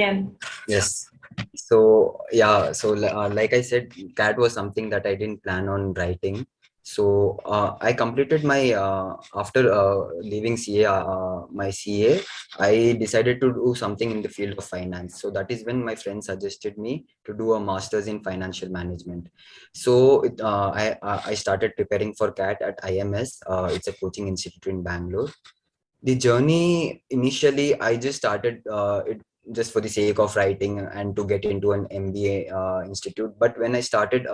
Yeah. Yes. So yeah, so like I said, CAT was something that I didn't plan on writing. So I completed my after leaving CA, my CA, I decided to do something in the field of finance. So that is when my friend suggested me to do a master's in financial management. So I started preparing for CAT at IMS. It's a coaching institute in Bangalore. The journey initially, I just started it just for the sake of writing and to get into an MBA institute. But when I started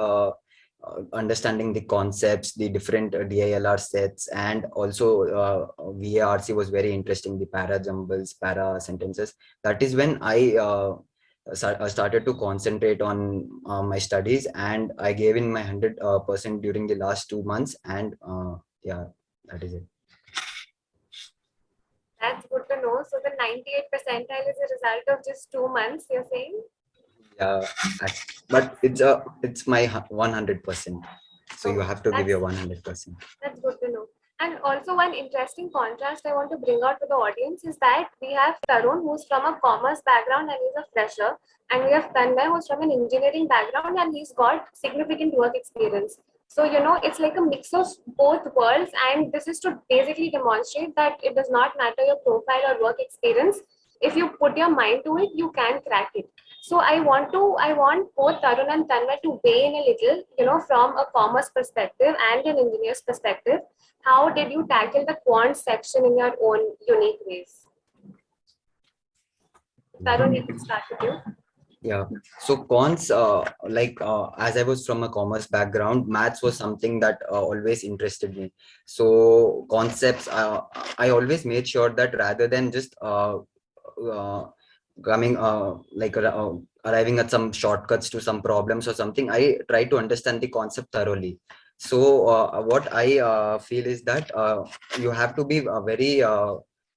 understanding the concepts, the different DILR sets, and also VARC was very interesting, the para jumbles, para sentences. That is when I started to concentrate on my studies, and I gave in my 100% during the last 2 months. And yeah, that is it. That's good to know. So the 98 percentile is a result of just 2 months, you're saying? Yeah, but it's my 100%. So you Oh, have to give your that's 100%. that's good to know. And also one interesting contrast I want to bring out to the audience is that we have Tarun, who's from a commerce background and he's a fresher, and we have Tanmay, who's from an engineering background and he's got significant work experience. So it's like a mix of both worlds, and this is to basically demonstrate that it does not matter your profile or work experience. If you put your mind to it, you can crack it. So I want both Tarun and Tanmay to weigh in a little, from a commerce perspective and an engineer's perspective. How did you tackle the quant section in your own unique ways? Tarun, we can start with you. Yeah. So cons, as I was from a commerce background, maths was something that always interested me. So concepts, I always made sure that rather than just uh, coming arriving at some shortcuts to some problems or something, I try to understand the concept thoroughly. So what I feel is that you have to be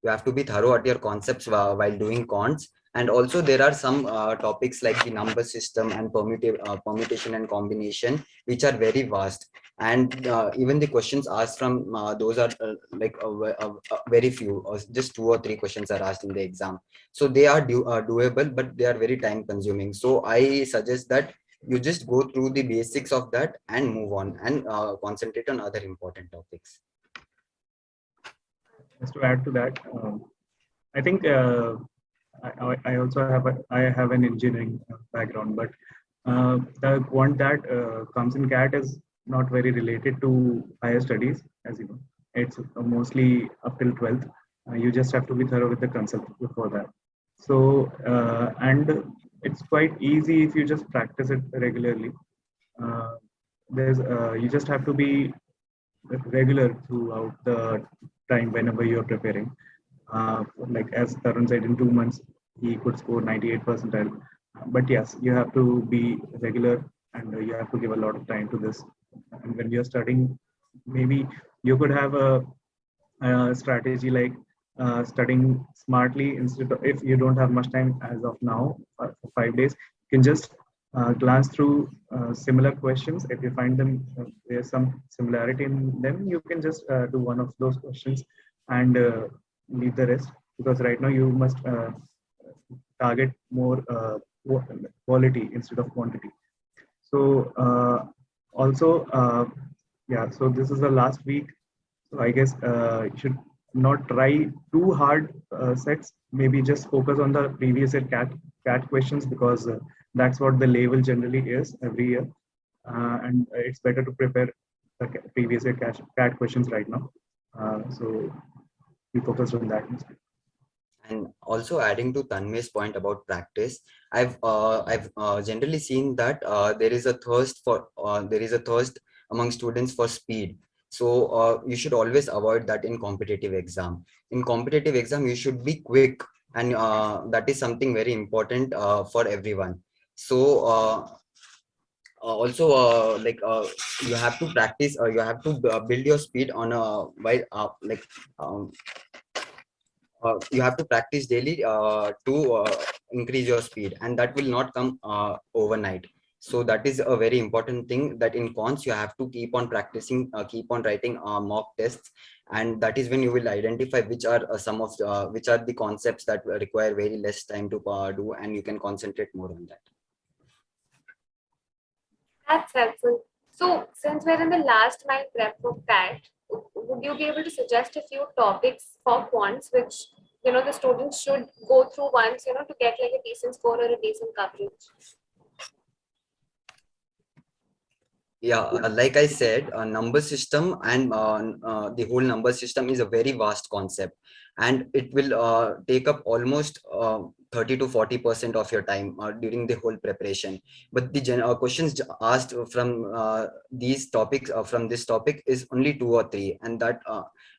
you have to be thorough at your concepts while doing cons. And also there are some topics like the number system and permutation and combination, which are very vast. And even the questions asked from those are very few, or just 2 or 3 questions are asked in the exam. So they are doable, but they are very time consuming. So I suggest that you just go through the basics of that and move on, and concentrate on other important topics. Just to add to that, I think I also I have an engineering background, but the one that comes in CAT is not very related to higher studies, as you know. It's mostly up till 12th. You just have to be thorough with the concept before that. So, and it's quite easy if you just practice it regularly. Uh, you just have to be regular throughout the time whenever you're preparing. Like as Tarun said, in 2 months he could score 98 percentile. But yes, you have to be regular, and you have to give a lot of time to this. And when you're studying, maybe you could have a strategy like studying smartly instead of, if you don't have much time as of now for 5 days, you can just glance through similar questions. If you find them there's some similarity in them, you can just do one of those questions and leave the rest, because right now you must target more quality instead of quantity. So also yeah, so this is the last week, so I guess you should not try too hard sets. Maybe just focus on the previous year cat questions, because that's what the label generally is every year, and it's better to prepare the previous year cat questions right now. So we focused on that instead. And also adding to Tanmay's point about practice, I've generally seen that there is a thirst among students for speed. So you should always avoid that in competitive exam. In competitive exam, you should be quick, and that is something very important for everyone. So also you have to practice, you have to build your speed on a while um, you have to practice daily to increase your speed, and that will not come overnight. So that is a very important thing, that in cons you have to keep on practicing, keep on writing mock tests, and that is when you will identify which are some of which are the concepts that require very less time to do, and you can concentrate more on that. That's helpful. So, since we're in the last mile prep for CAT, would you be able to suggest a few topics for quants which the students should go through once to get like a decent score or a decent coverage? Yeah, like I said, a number system and the whole number system is a very vast concept, and it will take up almost 30 to 40% of your time during the whole preparation. But the questions asked from these topics, from this topic, is only 2 or 3, and that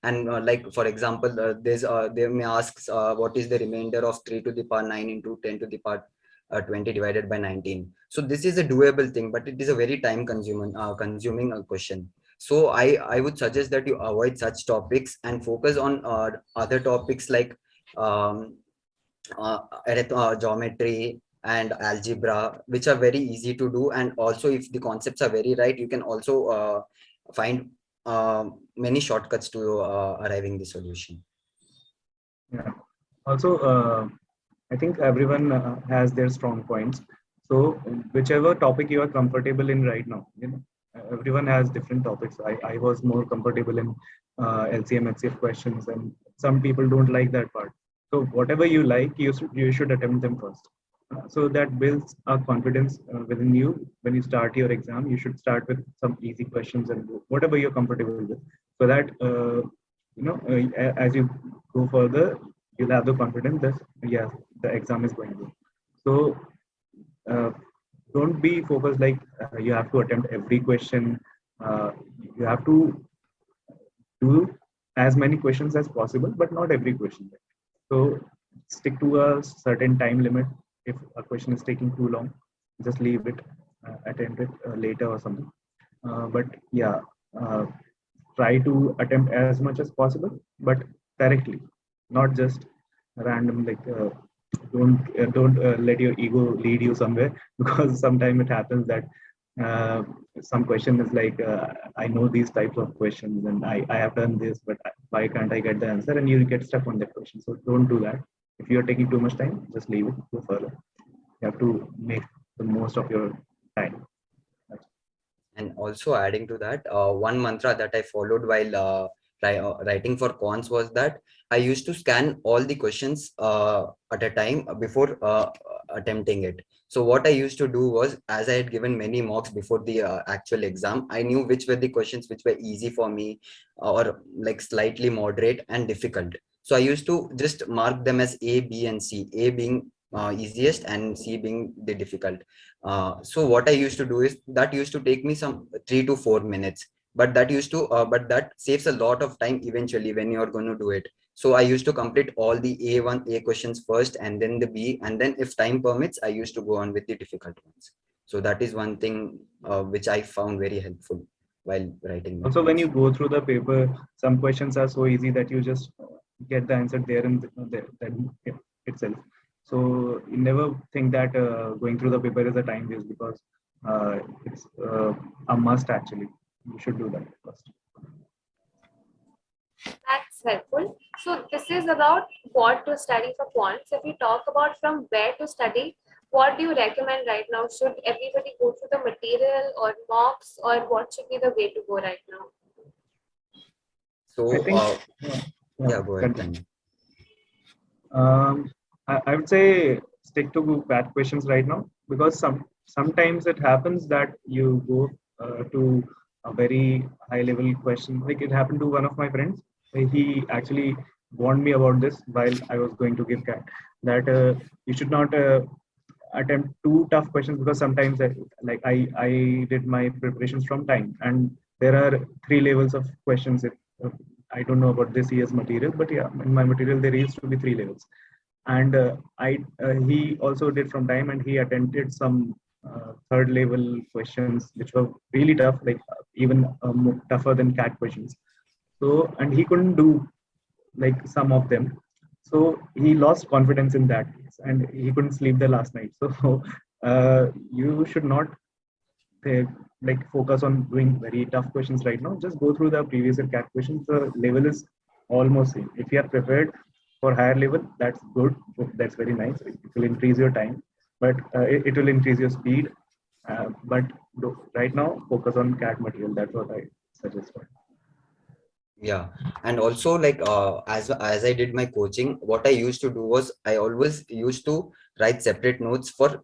like for example, they may ask what is the remainder of 3 to the power 9 into 10 to the power 20 divided by 19. So this is a doable thing, but it is a very time consuming question. So I would suggest that you avoid such topics and focus on other topics like um, geometry and algebra, which are very easy to do. And also, if the concepts are very right, you can also find many shortcuts to arriving the solution. Yeah. Also, I think everyone has their strong points. So whichever topic you are comfortable in right now, everyone has different topics. I was more comfortable in LCM, HCF questions, and some people don't like that part. So whatever you like, you should attempt them first. So that builds a confidence within you. When you start your exam, you should start with some easy questions and whatever you're comfortable with, so that as you go further, you'll have the confidence that yeah, the exam is going good. So uh, don't be focused like you have to attempt every question. You have to do as many questions as possible, but not every question. So stick to a certain time limit. If a question is taking too long, just leave it, attempt it later or something. But yeah, uh, try to attempt as much as possible, but correctly, not just random. Like don't let your ego lead you somewhere because sometimes it happens that uh, some question is like I know these types of questions and I have done this, but why can't I get the answer? And you get stuck on that question. So don't do that. If you're taking too much time, just leave it, go further. You have to make the most of your time. And also adding to that, one mantra that I followed while writing for cons was that I used to scan all the questions at a time before attempting it. So what I used to do was, as I had given many mocks before the actual exam, I knew which were the questions which were easy for me, or like slightly moderate and difficult. So I used to just mark them as A, B, and C. A being easiest and C being the difficult. So what I used to do is that used to take me some 3 to 4 minutes, but but that saves a lot of time eventually when you're going to do it. So I used to complete all the A questions first, and then the B, and then if time permits, I used to go on with the difficult ones. So that is one thing which I found very helpful while writing my Also, when cons. you go through the paper, some questions are so easy that you just get the answer there and there itself. So you never think that going through the paper is a time waste, because it's a must actually. You should do that first. That's helpful. So this is about what to study for quants. If we talk about from where to study, what do you recommend right now? Should everybody go through the material or mocks, or what should be the way to go right now? I So think, yeah, yeah, yeah, go ahead, continue. Tanya. I would say stick to bad questions right now, because sometimes it happens that you go to a very high level question. Like it happened to one of my friends. He actually warned me about this while I was going to give CAT, that you should not attempt too tough questions, because sometimes I did my preparations from time, and there are 3 levels of questions. If I don't know about this year's material, but yeah, in my material there used to be 3 levels. And he also did from time, and he attempted some third level questions which were really tough, like even tougher than CAT questions. So, and he couldn't do like some of them, so he lost confidence in that, and he couldn't sleep the last night. So you should not they like focus on doing very tough questions right now. Just go through the previous year CAT questions. The level is almost same. If you are prepared for higher level, that's good. That's very nice. It will increase your time, but it will increase your speed. But right now, focus on CAT material. That's what I suggest. Yeah, and also like as I did my coaching, what I used to do was I always used to write separate notes for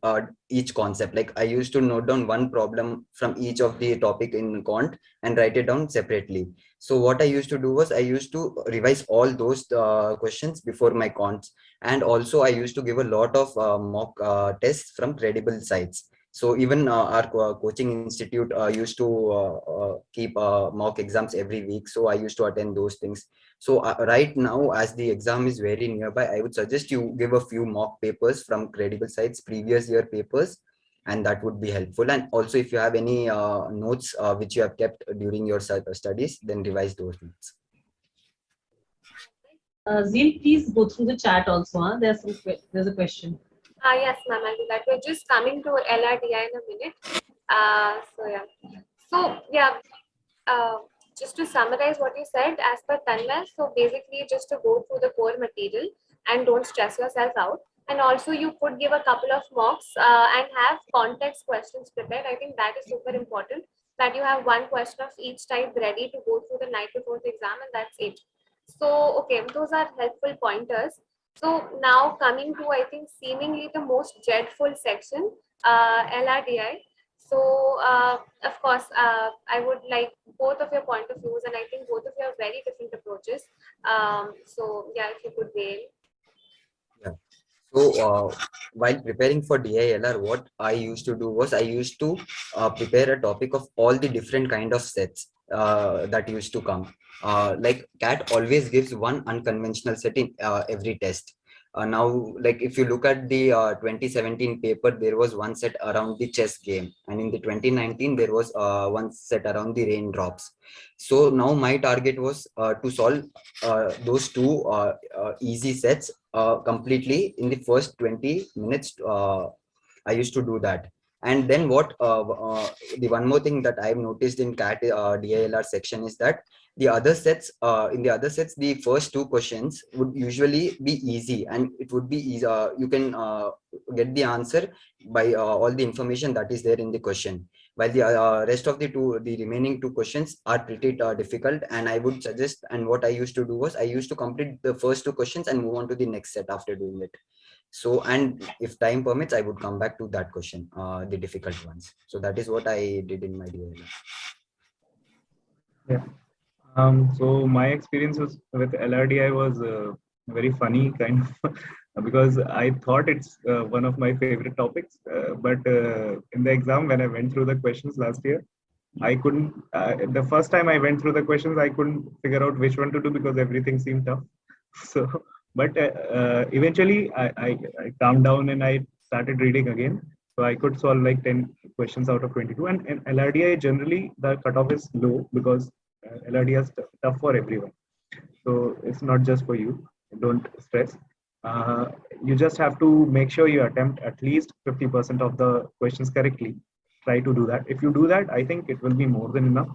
each concept. Like I used to note down one problem from each of the topic in quant and write it down separately. So what I used to do was I used to revise all those questions before my quants, and also I used to give a lot of mock tests from credible sites. So even our coaching institute used to keep mock exams every week. So I used to attend those things. So right now, as the exam is very nearby, I would suggest you give a few mock papers from credible sites, previous year papers, and that would be helpful. And also, if you have any notes which you have kept during your studies, then revise those notes. Zeel, please go through the chat also. Huh? There's a question. Yes, ma'am, I'll do that. We're just coming to LRDI in a minute. Just to summarize what you said, as per Tanmay, so basically just to go through the core material and don't stress yourself out. And also you could give a couple of mocks and have context questions prepared. I think that is super important, that you have one question of each type ready to go through the night before the exam, and that's it. So, okay, those are helpful pointers. So now coming to, I think, seemingly the most dreadful section, LRDI. So, of course, I would like both of your point of views, and I think both of you have very different approaches. So, yeah, if you could weigh. Yeah. So while preparing for DILR, what I used to do was I used to prepare a topic of all the different kind of sets that used to come. Like CAT always gives one unconventional set in every test. Now, like if you look at the 2017 paper, there was one set around the chess game, and in the 2019 there was one set around the raindrops. So now my target was to solve those two easy sets completely in the first 20 minutes. I used to do that. And then the one more thing that I've noticed in CAT DILR section is that in the other sets, the first two questions would usually be easy, and it would be easy. You can get the answer by all the information that is there in the question, while the rest of the remaining two questions are pretty difficult. And I would suggest, and what I used to do was I used to complete the first two questions and move on to the next set after doing it. So, and if time permits, I would come back to that question, the difficult ones. So that is what I did in my DLR. Yeah. So my experiences with LRDI was very funny kind of because I thought it's one of my favorite topics, but in the exam when I went through the questions last year, I couldn't. The first time I went through the questions, I couldn't figure out which one to do because everything seemed tough. So, but eventually I calmed down and I started reading again. So I could solve like 10 questions out of 22. And in LRDI, generally the cutoff is low because LRDI is tough for everyone. So it's not just for you. Don't stress. You just have to make sure you attempt at least 50% of the questions correctly. Try to do that. If you do that, I think it will be more than enough.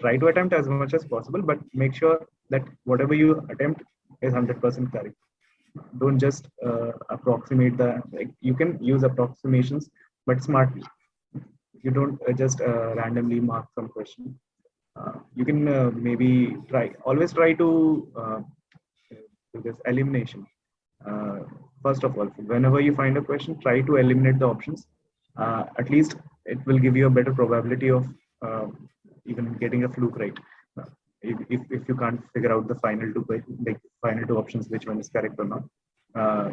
Try to attempt as much as possible, but make sure that whatever you attempt is 100% correct. Don't just approximate you can use approximations, but smartly. You don't just randomly mark some question. You can maybe always try to do this elimination. First of all, whenever you find a question, try to eliminate the options. At least it will give you a better probability of even getting a fluke right. If you can't figure out the final two options, which one is correct or not,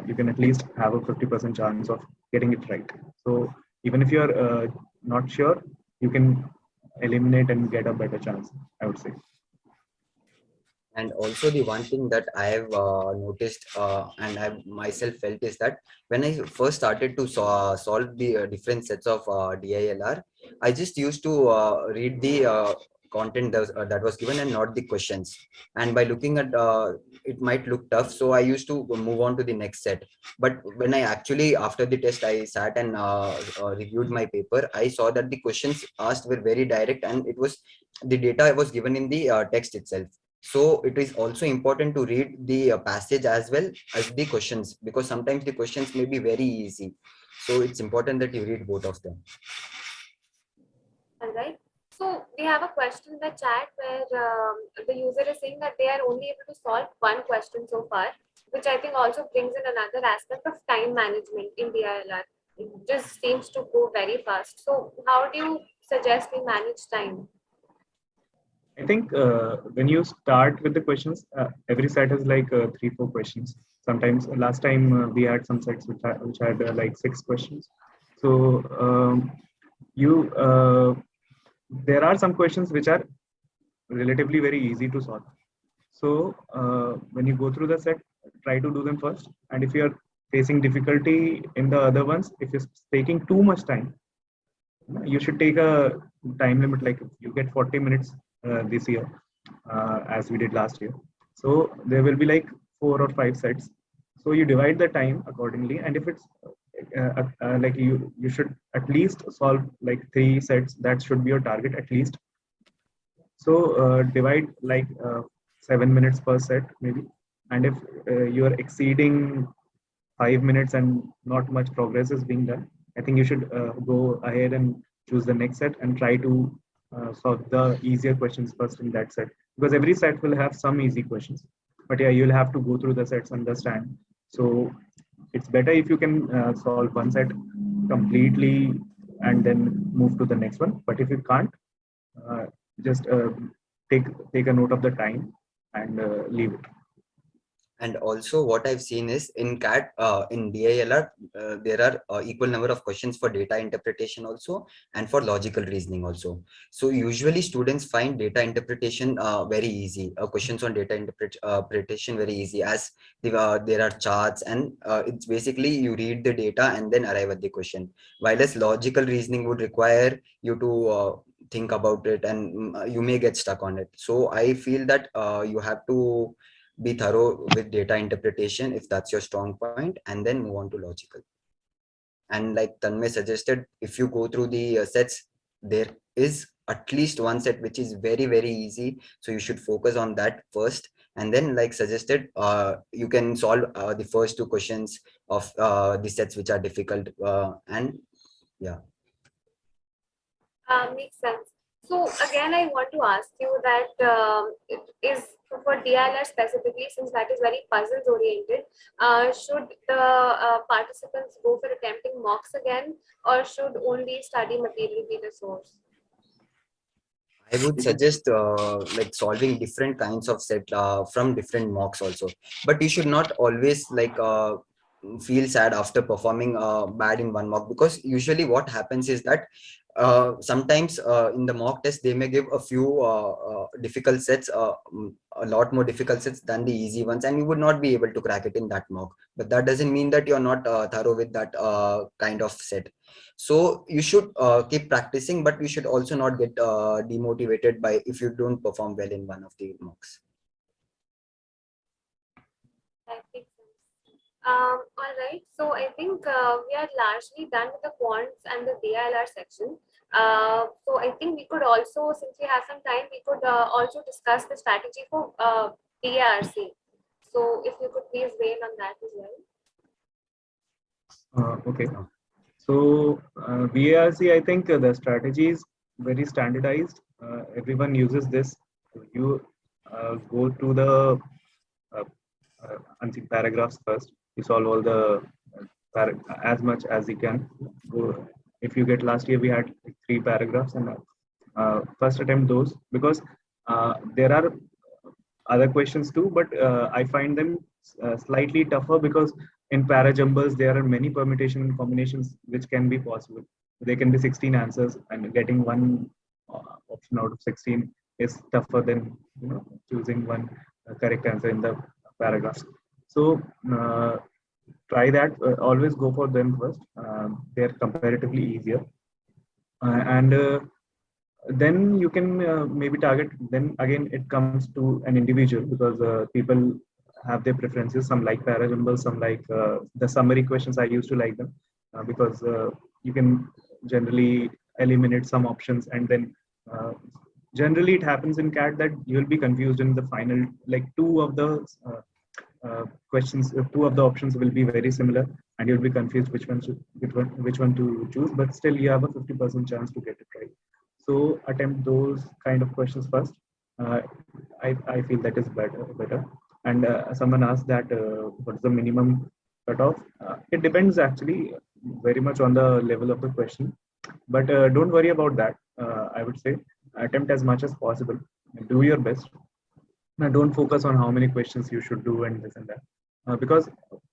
you can at least have a 50% chance of getting it right. So even if you're not sure, you can eliminate and get a better chance, I would say. And also the one thing that I have noticed and I've myself felt is that when I first started to solve the different sets of DILR, I just used to read the content that was given and not the questions. And by looking at it might look tough, so I used to move on to the next set. But when I actually, after the test, I sat and reviewed my paper, I saw that the questions asked were very direct, and it was the data was given in the text itself. So it is also important to read the passage as well as the questions, because sometimes the questions may be very easy. So it's important that you read both of them. All right. So we have a question in the chat where the user is saying that they are only able to solve one question so far, which I think also brings in another aspect of time management in DILR. It just seems to go very fast. So how do you suggest we manage time? I think when you start with the questions, every set has like 3-4 questions. Sometimes last time we had some sets which had like 6 questions. So there are some questions which are relatively very easy to solve. So when you go through the set, try to do them first. And if you are facing difficulty in the other ones, if it's taking too much time, you should take a time limit, like you get 40 minutes this year, as we did last year. So there will be like 4 or 5 sets. So you divide the time accordingly. And if it's like you should at least solve like 3 sets. That should be your target at least. So divide like 7 minutes per set maybe. And if you are exceeding 5 minutes and not much progress is being done, I think you should go ahead and choose the next set and try to solve the easier questions first in that set, because every set will have some easy questions. But yeah, you'll have to go through the sets, understand. So it's better if you can solve one set completely and then move to the next one. But if you can't, just take a note of the time and leave it. And also what I've seen is in CAT, in DILR, there are equal number of questions for data interpretation also and for logical reasoning also. So usually students find data interpretation very easy, questions on data interpretation very easy, as there are charts and it's basically you read the data and then arrive at the question. While as logical reasoning would require you to think about it, and you may get stuck on it. So I feel that you have to be thorough with data interpretation if that's your strong point, and then move on to logical. And like Tanmay suggested, if you go through the sets, there is at least one set which is very, very easy. So you should focus on that first. And then like suggested, you can solve the first 2 questions of the sets which are difficult. And yeah. Makes sense. So again, I want to ask you that it is for DILR specifically, since that is very puzzles oriented, should the participants go for attempting mocks again, or should only study material be the source? I would suggest like solving different kinds of set from different mocks also, but you should not always like feel sad after performing bad in one mock, because usually what happens is that sometimes in the mock test they may give a few difficult sets, a lot more difficult sets than the easy ones, and you would not be able to crack it in that mock. But that doesn't mean that you're not thorough with that kind of set. So you should keep practicing, but you should also not get demotivated by if you don't perform well in one of the mocks. That makes sense. All right. So I think we are largely done with the quants and the DILR section. So I think we could also, since we have some time, we could also discuss the strategy for DARC. So if you could please weigh in on that as well. Okay. So VARC, I think the strategy is very standardized. Everyone uses this. You go to the unseen paragraphs first. You solve all the as much as you can. Go. If you get last year, we had 3 paragraphs, and first attempt those, because there are other questions too, but I find them slightly tougher, because in parajumbles there are many permutation and combinations which can be possible. There can be 16 answers, and getting one option out of 16 is tougher than choosing one correct answer in the paragraphs. So try that. Always go for them first. They're comparatively easier. And then you can maybe target. Then again, it comes to an individual, because people have their preferences. Some like parajumble, some like the summary questions. I used to like them because you can generally eliminate some options, and then generally it happens in CAT that you will be confused in the final, like two of the questions, two of the options will be very similar, and you'll be confused which one to choose. But still, you have a 50% chance to get it right. So attempt those kind of questions first. Uh, I feel that is better. And someone asked that what's the minimum cutoff? It depends actually very much on the level of the question. But don't worry about that. I would say attempt as much as possible. Do your best. Now, don't focus on how many questions you should do and this and that, because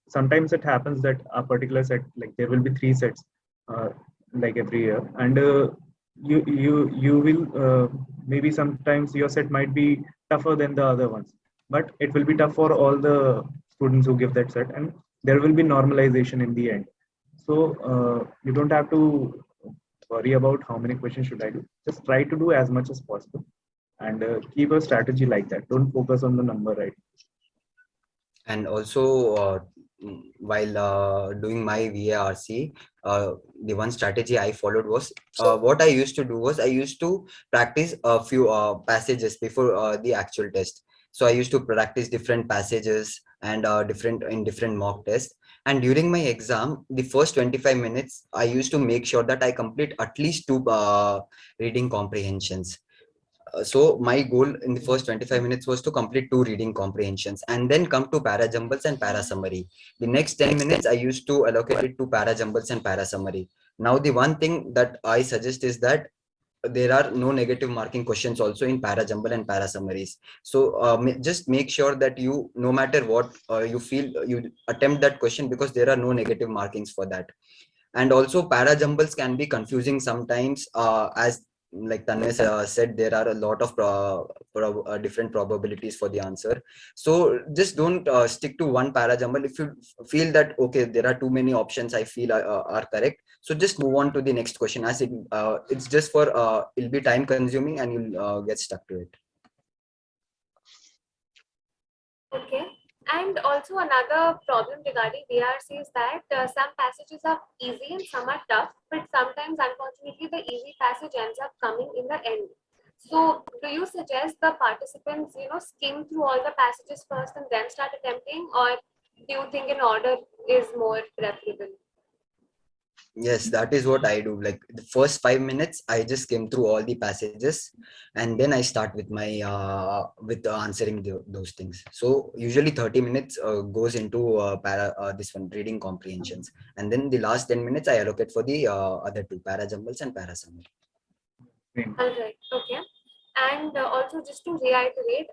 sometimes it happens that a particular set, like there will be three sets, like every year, and you will maybe sometimes your set might be tougher than the other ones, but it will be tough for all the students who give that set, and there will be normalization in the end. So you don't have to worry about how many questions should I do. Just try to do as much as possible, and keep a strategy like that. Don't focus on the number, right? And also, while doing my VARC, the one strategy I followed was, what I used to do was I used to practice a few passages before the actual test. So I used to practice different passages and different mock tests. And during my exam, the first 25 minutes, I used to make sure that I complete at least two reading comprehensions. So my goal in the first 25 minutes was to complete two reading comprehensions and then come to para jumbles and para summary. The next 10 minutes I used to allocate it to para jumbles and para summary. Now the one thing that I suggest is that there are no negative marking questions also in para jumble and para summaries. So just make sure that you, no matter what you feel, you attempt that question, because there are no negative markings for that. And also para jumbles can be confusing sometimes, as like Tanmay said, there are a lot of different probabilities for the answer. So just don't stick to one para jumble. If you feel that okay, there are too many options I feel are correct, so just move on to the next question, as it's just for it'll be time consuming and you'll get stuck to it. Okay. And also another problem regarding VRC is that some passages are easy and some are tough, but sometimes unfortunately the easy passage ends up coming in the end. So do you suggest the participants, skim through all the passages first and then start attempting, or do you think an order is more preferable? Yes, that is what I do. Like the first 5 minutes, I just skim through all the passages, and then I start with my with answering those things. So usually 30 minutes goes into this one reading comprehensions, and then the last 10 minutes I allocate for the other two, para jumbles and para summary. All right. Okay. And also, just to reiterate,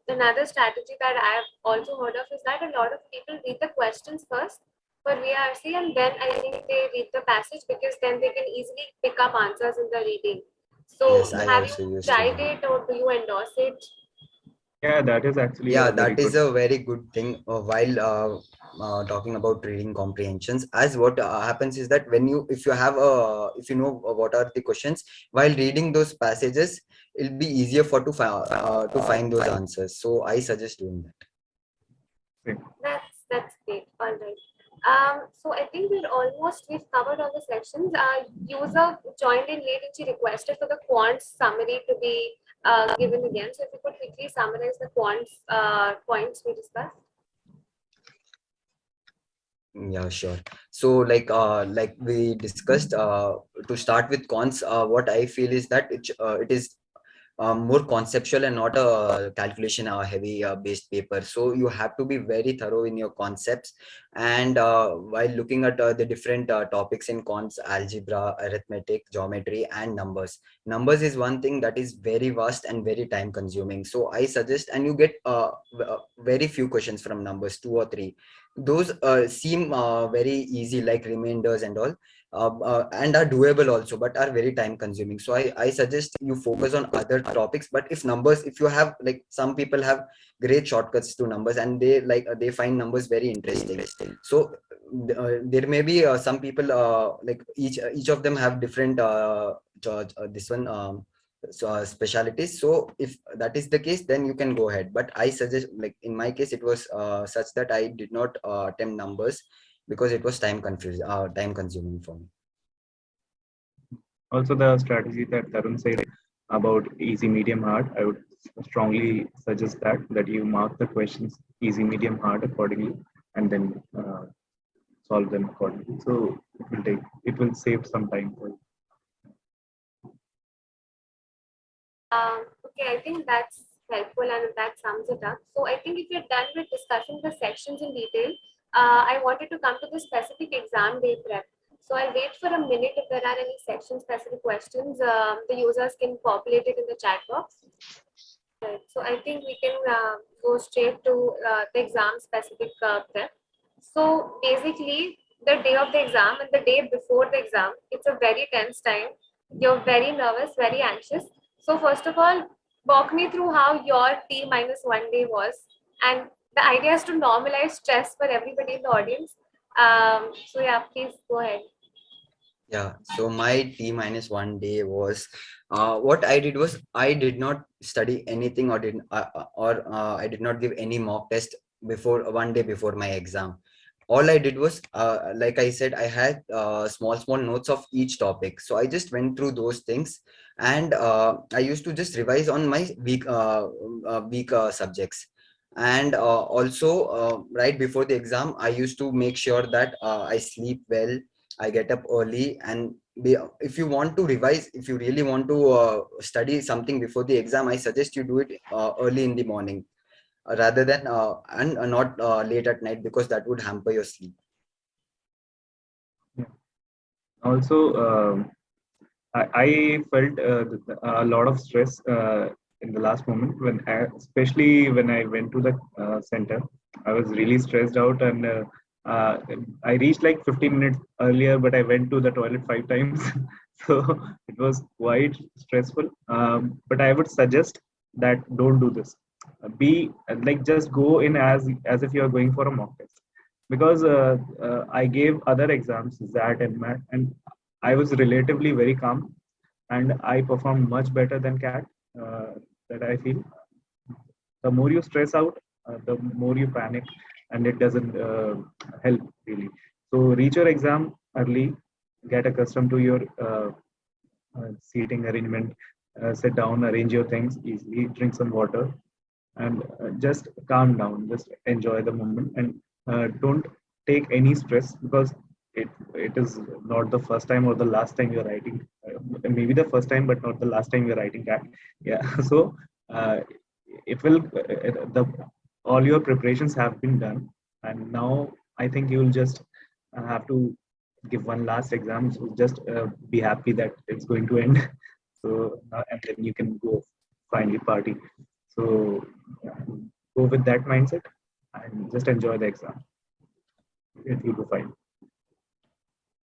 another strategy that I've also heard of is that a lot of people read the questions first for VRC, and then I think they read the passage, because then they can easily pick up answers in the reading. So Yes, I have also you used to tried do. it, or do you endorse it? Yeah, that is actually Yeah, a very that is good. a very good thing while talking about reading comprehensions. As what happens is that when you, if you have a, if you know what are the questions, while reading those passages, it'll be easier for to find those answers. So I suggest doing that. That's great. All right. So I think we've covered all the sections. User joined in late and she requested for the quants summary to be given again. So if you could quickly summarize the quants points we discussed. Yeah, sure. So like we discussed, to start with cons, what I feel is that it is more conceptual and not a calculation heavy based paper. So you have to be very thorough in your concepts, and while looking at the different topics in cons: algebra, arithmetic, geometry, and numbers is one thing that is very vast and very time consuming. So I suggest, and you get very few questions from numbers, two or three. Those seem very easy, like remainders and all, and are doable also, but are very time consuming. So I suggest you focus on other topics. But if numbers, if you have, like, some people have great shortcuts to numbers, and they find numbers very interesting. So there may be some people, like each of them have different this one specialties. So if that is the case, then you can go ahead. But I suggest, like in my case, it was such that I did not attempt numbers because it was time consuming for me. Also, the strategy that Tarun said about easy, medium, hard, I would strongly suggest that you mark the questions easy, medium, hard accordingly, and then solve them accordingly. So it will save some time for you. Okay, I think that's helpful and that sums it up. So I think if you're done with discussing the sections in detail, I wanted to come to the specific exam day prep. So I'll wait for a minute. If there are any section specific questions, the users can populate it in the chat box. Right. So I think we can go straight to the exam specific prep. So basically, the day of the exam and the day before the exam, it's a very tense time. You're very nervous, very anxious. So first of all, walk me through how your T-1 day was. And the idea is to normalize stress for everybody in the audience. So yeah, please go ahead. Yeah, so my T-1 day was, what I did was I did not study anything, or I did not give any mock test before, one day before my exam. All I did was, like I said, I had small notes of each topic. So I just went through those things, and I used to just revise on my weak subjects. And also, right before the exam, I used to make sure that I sleep well, I get up early, and if you want to revise, if you really want to study something before the exam, I suggest you do it early in the morning, rather than and not late at night, because that would hamper your sleep. Yeah. Also, I felt a lot of stress in the last moment especially when I went to the center. I was really stressed out, and uh, I reached like 15 minutes earlier, but I went to the toilet 5 times. So it was quite stressful. But I would suggest that don't do this. Be like, just go in as if you are going for a mock test, because I gave other exams, ZAT and MAT, and I was relatively very calm, and I performed much better than CAT. That I feel. The more you stress out, the more you panic, and it doesn't help really. So reach your exam early, get accustomed to your seating arrangement, sit down, arrange your things easily, drink some water, and just calm down, just enjoy the moment, and don't take any stress, because it is not the first time or the last time you're writing. Maybe the first time, but not the last time you're writing CAT. Yeah. So it will the all your preparations have been done, and now I think you'll just have to give one last exam. So just be happy that it's going to end. So and then you can go finally party. So go with that mindset and just enjoy the exam. It will be fine.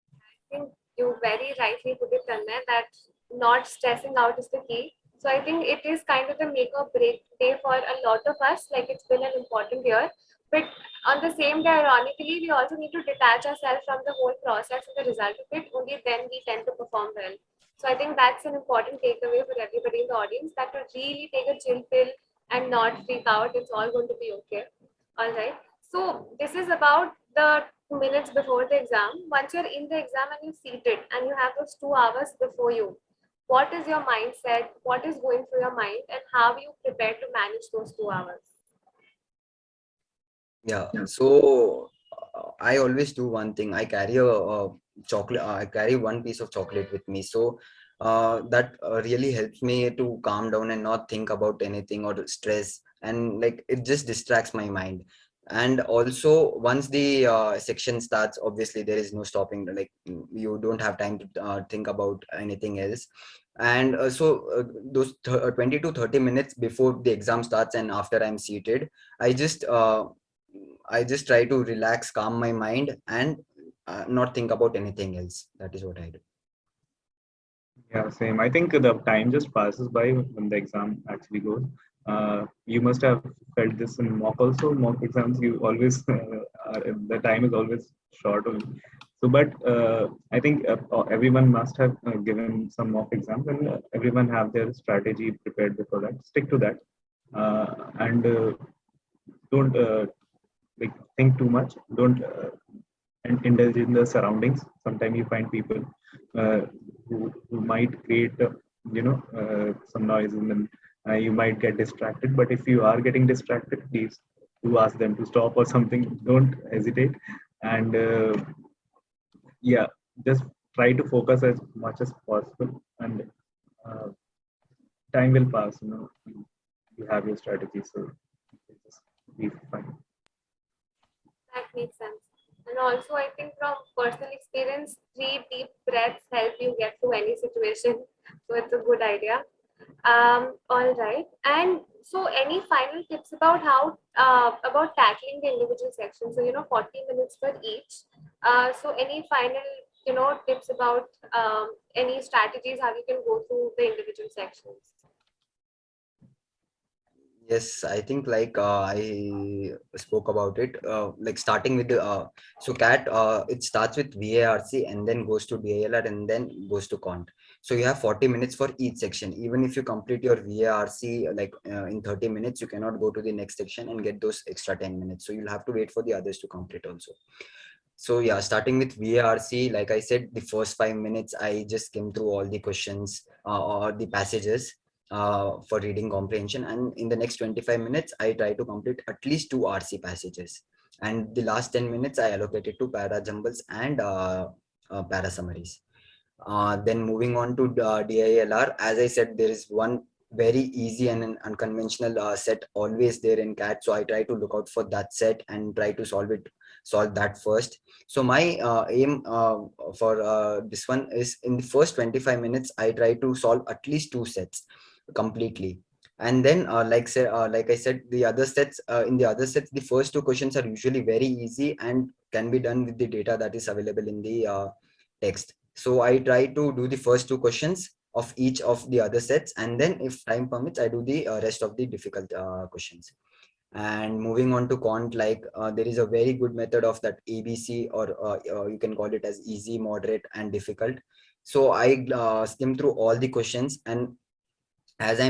I think you very rightly put it, Tanmay, that not stressing out is the key. So I think it is kind of the make or break day for a lot of us. Like, it's been an important year. But on the same day, ironically, we also need to detach ourselves from the whole process and the result of it. Only then we tend to perform well. So I think that's an important takeaway for everybody in the audience, that to really take a chill pill and not freak out. It's all going to be okay. All right. So this is about the minutes before the exam. Once you're in the exam and you're seated and you have those 2 hours before you, what is your mindset? What is going through your mind, and how are you prepared to manage those 2 hours? Yeah. So I always do one thing. I carry a chocolate. I carry one piece of chocolate with me. So that really helps me to calm down and not think about anything or stress. And like, it just distracts my mind. And also, once the section starts, obviously there is no stopping. Like, you don't have time to think about anything else. And those 20 to 30 minutes before the exam starts and after I'm seated, I just try to relax, calm my mind, and not think about anything else. That is what I do. Yeah, same. I think the time just passes by when the exam actually goes. You must have felt this in mock also. Mock exams, you always the time is always short only. So, but I think everyone must have given some mock exams, and everyone have their strategy prepared before that. Stick to that, and don't like think too much. Don't and indulge in the surroundings. Sometimes you find people who might create some noise, and then you might get distracted. But if you are getting distracted, please do ask them to stop or something. Don't hesitate, and yeah, just try to focus as much as possible, and uh, time will pass. You have your strategy, so just be fine. That makes sense. And also, I think from personal experience, 3 deep breaths help you get through any situation. So it's a good idea. All right. And so, any final tips about how about tackling the individual sections? So 40 minutes for each. So any final tips about any strategies how you can go through the individual sections? Yes, I think like I spoke about it. Like starting with the so CAT, it starts with VARC and then goes to DILR and then goes to Cont. So you have 40 minutes for each section. Even if you complete your VARC like in 30 minutes, you cannot go to the next section and get those extra 10 minutes. So you'll have to wait for the others to complete also. So yeah, starting with VARC, like I said, the first 5 minutes, I just came through all the questions or the passages for reading comprehension. And in the next 25 minutes, I try to complete at least 2 RC passages. And the last 10 minutes, I allocated to para jumbles and para summaries. Then moving on to DILR, as I said, there is one very easy and an unconventional set always there in CAT. So I try to look out for that set and try to solve that first. So my aim for this one is in the first 25 minutes, I try to solve at least 2 sets completely. And then like I said, the other sets in the other sets, the first 2 questions are usually very easy and can be done with the data that is available in the text. So I try to do the first 2 questions of each of the other sets, and then if time permits, I do the rest of the difficult questions. And moving on to Cont, like there is a very good method of that ABC, or you can call it as easy, moderate, and difficult. So I skim through all the questions, and as I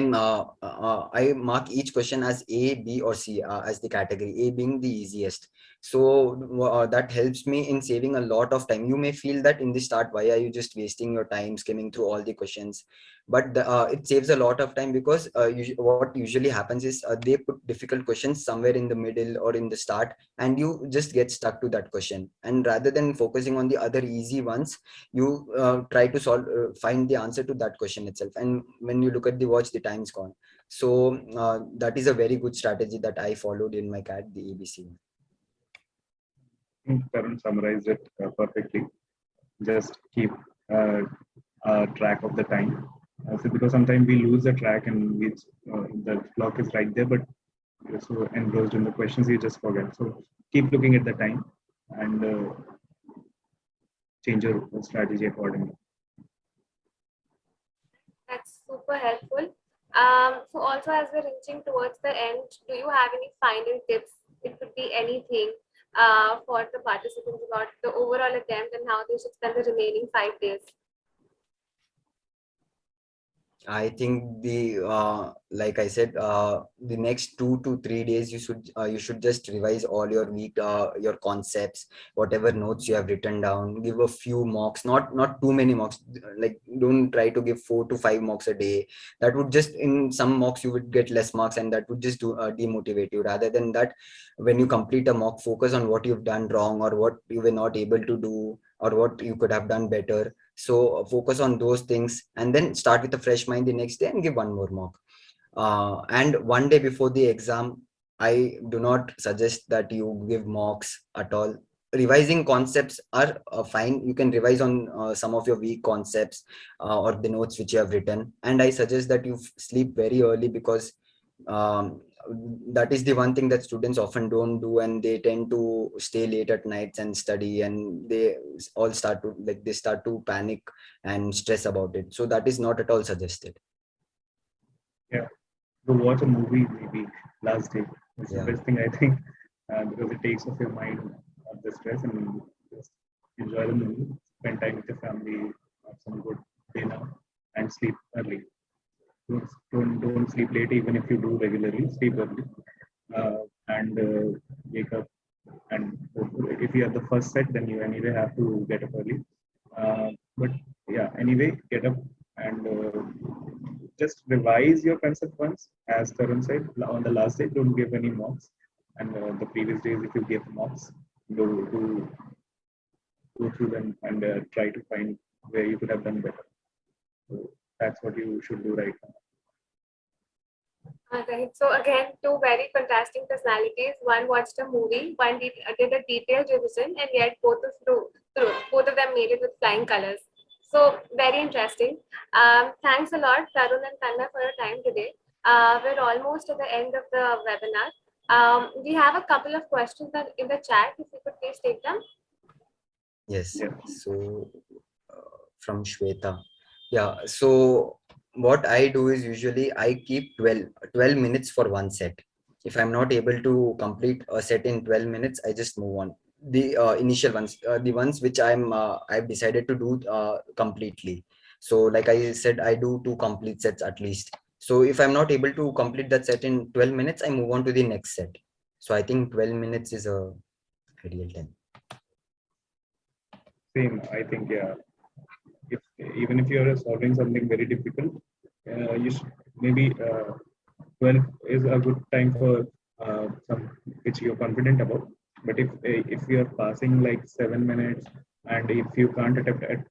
mark each question as A, B, or C as the category, A being the easiest. So that helps me in saving a lot of time. You may feel that in the start, why are you just wasting your time skimming through all the questions? But it saves a lot of time, because what usually happens is they put difficult questions somewhere in the middle or in the start, and you just get stuck to that question. And rather than focusing on the other easy ones, you try to find the answer to that question itself. And when you look at the watch, the time's gone. So that is a very good strategy that I followed in my CAT, the ABC. I think Tarun summarized it perfectly. Just keep track of the time. So because sometimes we lose the track, and the clock is right there, but you're so engrossed in the questions you just forget. So keep looking at the time and change your strategy accordingly. That's super helpful. So also as we're reaching towards the end, do you have any final tips? It could be anything for the participants about the overall attempt and how they should spend the remaining 5 days. I think like I said, the next 2 to 3 days, you should just revise all your your concepts, whatever notes you have written down. Give a few mocks, not too many mocks. Like don't try to give 4 to 5 mocks a day. That would just, in some mocks you would get less marks, and that would just demotivate you. Rather than that, when you complete a mock, focus on what you've done wrong, or what you were not able to do, or what you could have done better. So focus on those things, and then start with a fresh mind the next day and give one more mock. And one day before the exam, I do not suggest that you give mocks at all. Revising concepts are fine. You can revise on some of your weak concepts or the notes which you have written. And I suggest that you sleep very early, because um, that is the one thing that students often don't do, and they tend to stay late at nights and study, and they all start to they start to panic and stress about it. So that is not at all suggested. Yeah, go watch a movie maybe last day. It's the Yeah. best thing, I think, because it takes off your mind of the stress, and just enjoy the movie, spend time with your family, have some good dinner, and sleep early. Don't sleep late, even if you do regularly. Sleep early, and wake up. And if you have the first set, then you anyway have to get up early. But yeah, anyway, get up and just revise your concept once. As Tarun said, on the last day, don't give any mocks. And the previous days, if you give mocks, go through them and try to find where you could have done better. So that's what you should do right now. Alright, so again, two very contrasting personalities. One watched a movie, one did a detailed revision, and yet both of them made it with flying colors. So very interesting. Thanks a lot, Tarun and Tanna, for your time today. We're almost at the end of the webinar. We have a couple of questions in the chat. If you could please take them. Yes. Yeah. So from Shweta. Yeah. So what I do is usually I keep 12 minutes for one set. If I'm not able to complete a set in 12 minutes, I just move on. The initial ones, the ones which I've decided to do completely. So like I said, I do 2 complete sets at least. So if I'm not able to complete that set in 12 minutes, I move on to the next set. So I think 12 minutes is a ideal time. Same, I think, yeah. If even if you're solving something very difficult, you should maybe 12 is a good time for some which you're confident about. But if you're passing like 7 minutes, and if you can't attempt at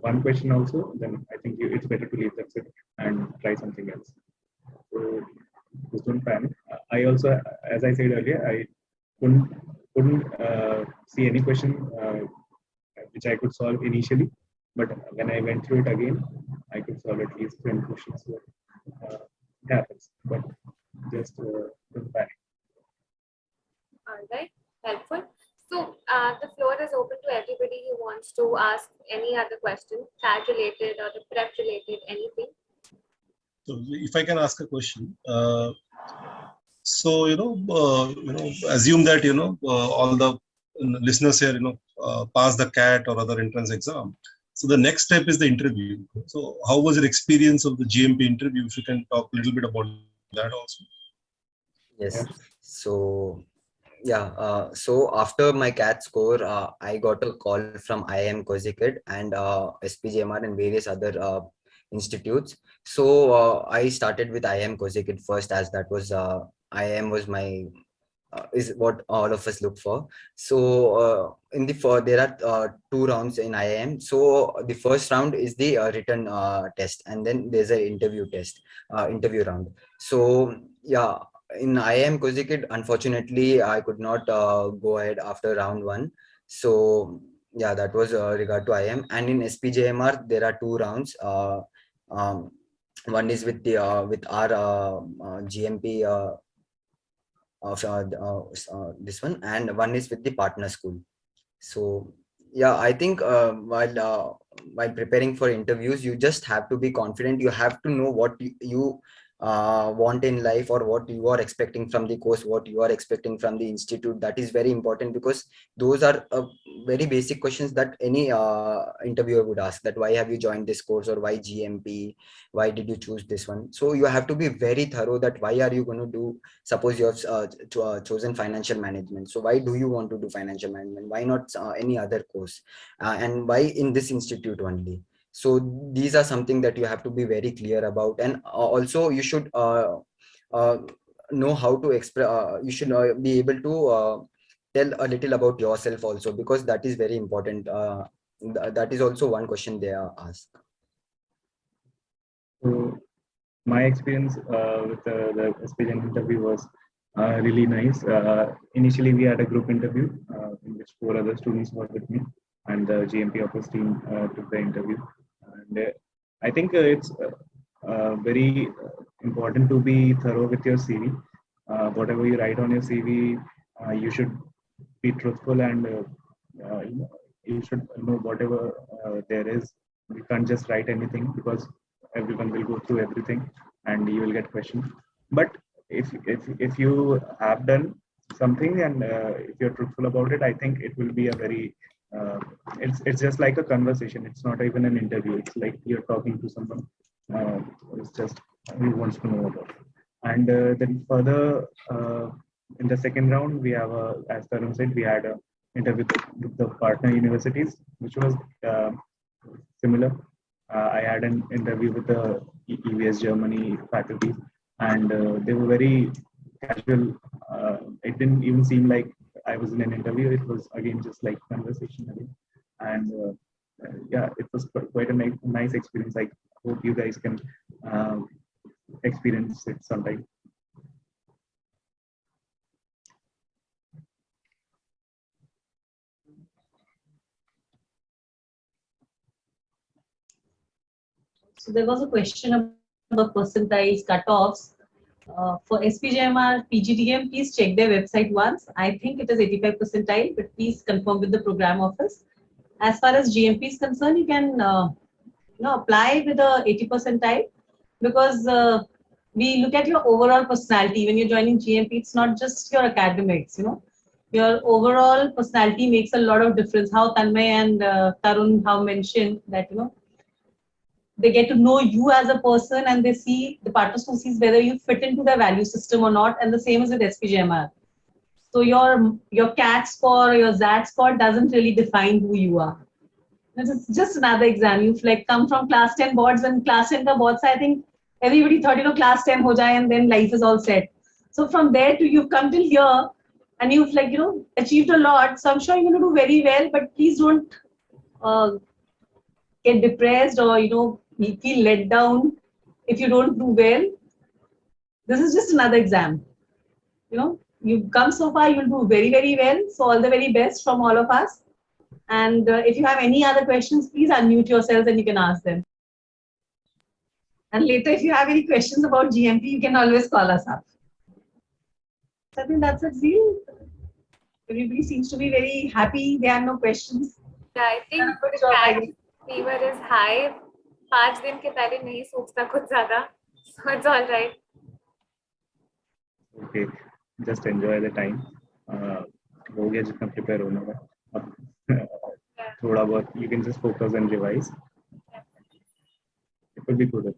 one question also, then I think it's better to leave that set and try something else. So just don't panic. I also, as I said earlier, I couldn't see any question which I could solve initially, but when I went through it again, I could solve at least 10 questions. So it happens, but just don't panic. All right, helpful. So the floor is open to everybody who wants to ask any other question, tag related or the prep related, anything. So if I can ask a question, so assume that all the listeners here pass the CAT or other entrance exam. So the next step is the interview. So how was your experience of the GMP interview? If you can talk a little bit about that also. Yes. Yes. So yeah, so after my CAT score, I got a call from IIM Kozhikode and SPJMR and various other institutes. So I started with IIM Kozhikode first, as that was IIM was my is what all of us look for. So in there are 2 rounds in IIM. So the first round is the written test, and then there's an interview round. So yeah, in IIM Kozhikode, unfortunately, I could not go ahead after round 1. So yeah, that was regard to IIM. And in SPJMR, there are 2 rounds. One is with the with our GMP of this one, and one is with the partner school. So yeah, I think while preparing for interviews, you just have to be confident. You have to know what you want in life, or what you are expecting from the course, what you are expecting from the institute. That is very important, because those are very basic questions that any interviewer would ask, that why have you joined this course, or why GMP, why did you choose this one. So you have to be very thorough, that why are you going to do, suppose you have chosen financial management, so why do you want to do financial management, why not any other course, and why in this institute only. So these are something that you have to be very clear about. And also you should know how to express, you should be able to tell a little about yourself also, because that is very important. That is also one question they are asked. So my experience with the SPJN interview was really nice. Initially, we had a group interview in which 4 other students were with me, and the GMP office team took the interview. And I think it's very important to be thorough with your CV. Whatever you write on your CV, you should be truthful, and you should know whatever there is. You can't just write anything, because everyone will go through everything and you will get questions. But if you have done something, and if you're truthful about it, I think it will be a very It's just like a conversation. It's not even an interview. It's like you're talking to someone who's just who wants to know about it. And then further in the second round, we have as Tarun said, we had a interview with the partner universities, which was similar. I had an interview with the EVS Germany faculty, and they were very casual. It didn't even seem like I was in an interview. It was again just like conversation again, and yeah, it was quite a nice experience. I hope you guys can experience it sometime. So there was a question about percentiles, cutoffs. For SPJMR, PGDM, please check their website once. I think it is 85 percentile, but please confirm with the program office. As far as GMP is concerned, you can apply with the 80 percentile, because we look at your overall personality when you're joining GMP. It's not just your academics, your overall personality makes a lot of difference. How Tanmay and Tarun have mentioned that, they get to know you as a person, and they see, the partners who sees whether you fit into their value system or not. And the same is with SPJMR. So your CAT score or your ZAT score doesn't really define who you are. It's just another exam. You've like come from class 10 boards, and class 10 boards, I think everybody thought, class 10 ho jaye and then life is all set. So from there to you've come till here and you've like, achieved a lot. So I'm sure you're going to do very well, but please don't get depressed or, feel let down if you don't do well. This is just another exam. You've come so far, you'll do very, very well. So all the very best from all of us. And if you have any other questions, please unmute yourselves and you can ask them. And later, if you have any questions about GMP, you can always call us up. So I think that's it, Zeel. Everybody seems to be very happy. There are no questions. Yeah, I think Good the job, I cat guess. fever is high. 5 दिन के पहले नहीं सूखता कुछ ज़्यादा. So it's all right. Okay, just enjoy the time. हो गया जितना prepare होना था. थोड़ा बहुत you can just focus and revise. It will be good.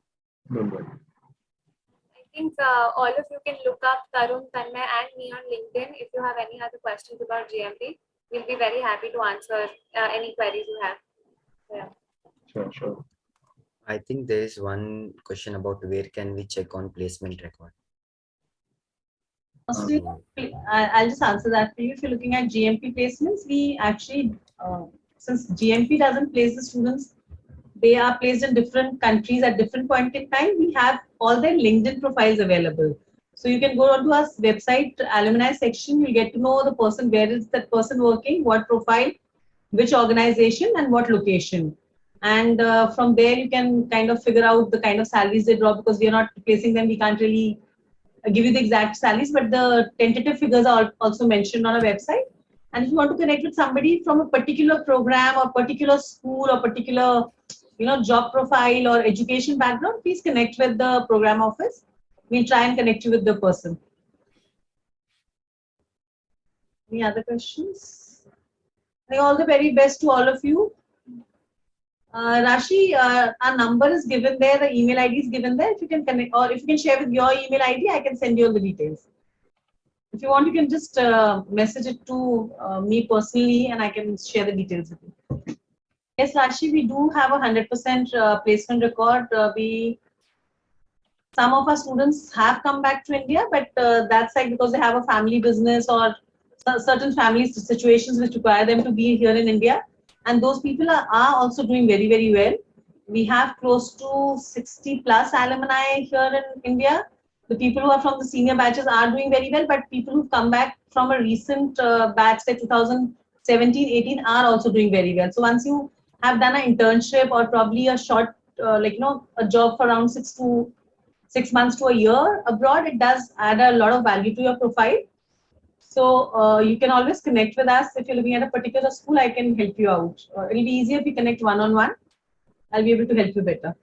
Don't worry. I think all of you can look up Tarun, Tanmay and me on LinkedIn. If you have any other questions about GMP, we'll be very happy to answer any queries you have. Yeah. Sure. I think there is one question about where can we check on placement record. So, I'll just answer that for you. If you're looking at GMP placements, we actually, since GMP doesn't place the students, they are placed in different countries at different point in time. We have all their LinkedIn profiles available. So you can go onto our website, alumni section, you'll get to know the person, where is that person working, what profile, which organization and what location. And from there, you can kind of figure out the kind of salaries they draw, because we are not placing them. We can't really give you the exact salaries, but the tentative figures are also mentioned on our website. And if you want to connect with somebody from a particular program or particular school or particular, job profile or education background, please connect with the program office. We'll try and connect you with the person. Any other questions? I think all the very best to all of you. Rashi, our number is given there, the email ID is given there. If you can connect, or if you can share with your email ID, I can send you all the details. If you want, you can just message it to me personally and I can share the details with you. Yes, Rashi, we do have a 100% placement record. Some of our students have come back to India, but that's like because they have a family business or certain family situations which require them to be here in India. And those people are also doing very, very well. We have close to 60 plus alumni here in India. The people who are from the senior batches are doing very well, but people who've come back from a recent batch, like 2017-18, are also doing very well. So once you have done an internship or probably a short, a job for around 6 months to a year abroad, it does add a lot of value to your profile. So you can always connect with us. If you're looking at a particular school, I can help you out. It'll be easier if you connect one-on-one. I'll be able to help you better.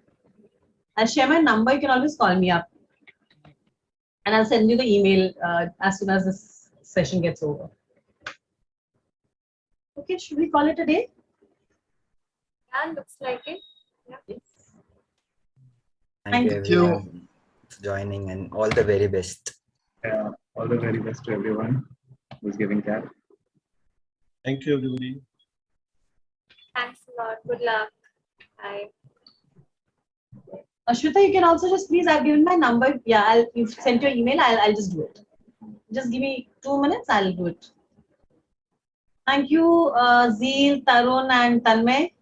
I'll share my number. You can always call me up. And I'll send you the email as soon as this session gets over. Okay, should we call it a day? Yeah, looks like it. Yes. Thank you Thank you. everyone for joining and all the very best. Yeah, all the very best to everyone who's giving CAT. Thank you, everybody. Thanks a lot. Good luck. Bye. Ashwita, you can also just please, I've given my number. Yeah, you've sent your email. I'll just do it. Just give me 2 minutes. I'll do it. Thank you, Zeel, Tarun, and Tanmay.